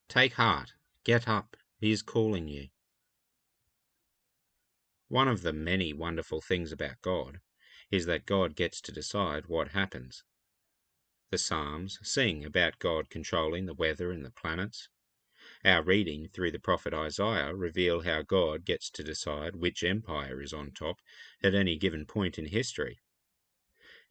Take heart, get up, he is calling you. One of the many wonderful things about God is that God gets to decide what happens. The Psalms sing about God controlling the weather and the planets. Our reading through the prophet Isaiah reveal how God gets to decide which empire is on top at any given point in history.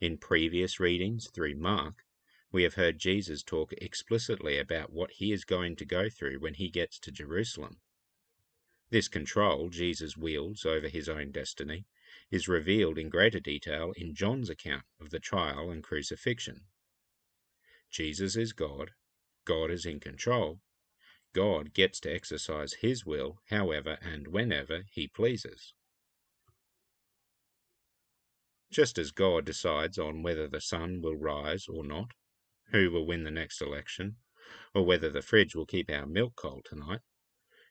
In previous readings through Mark, we have heard Jesus talk explicitly about what he is going to go through when he gets to Jerusalem. This control Jesus wields over his own destiny is revealed in greater detail in John's account of the trial and crucifixion. Jesus is God, God is in control, God gets to exercise his will however and whenever he pleases. Just as God decides on whether the sun will rise or not, who will win the next election, or whether the fridge will keep our milk cold tonight,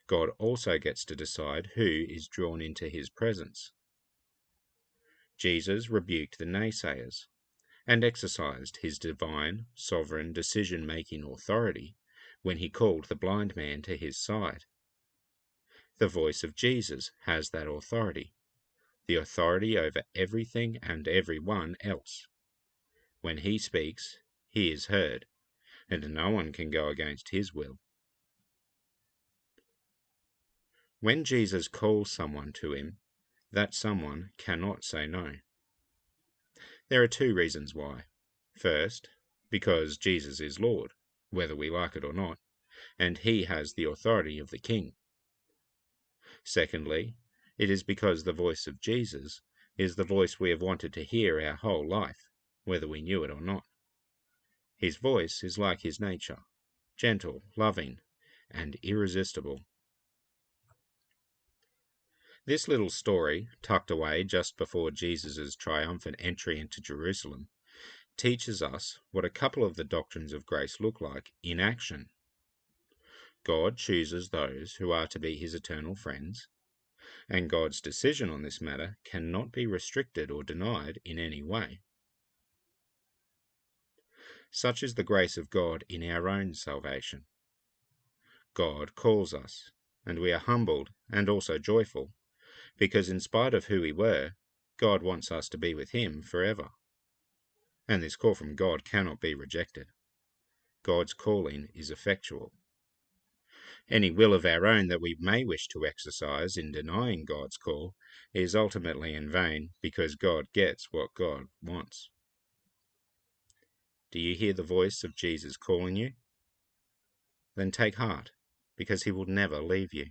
God also gets to decide who is drawn into his presence. Jesus rebuked the naysayers and exercised his divine, sovereign decision-making authority when he called the blind man to his side. The voice of Jesus has that authority, the authority over everything and everyone else. When he speaks, he is heard, and no one can go against his will. When Jesus calls someone to him, that someone cannot say no. There are two reasons why. First, because Jesus is Lord, whether we like it or not, and he has the authority of the King. Secondly, it is because the voice of Jesus is the voice we have wanted to hear our whole life, whether we knew it or not. His voice is like his nature, gentle, loving, and irresistible. This little story, tucked away just before Jesus' triumphant entry into Jerusalem, teaches us what a couple of the doctrines of grace look like in action. God chooses those who are to be his eternal friends, and God's decision on this matter cannot be restricted or denied in any way. Such is the grace of God in our own salvation. God calls us, and we are humbled and also joyful, because in spite of who we were, God wants us to be with him forever. And this call from God cannot be rejected. God's calling is effectual. Any will of our own that we may wish to exercise in denying God's call is ultimately in vain, because God gets what God wants. Do you hear the voice of Jesus calling you? Then take heart, because he will never leave you.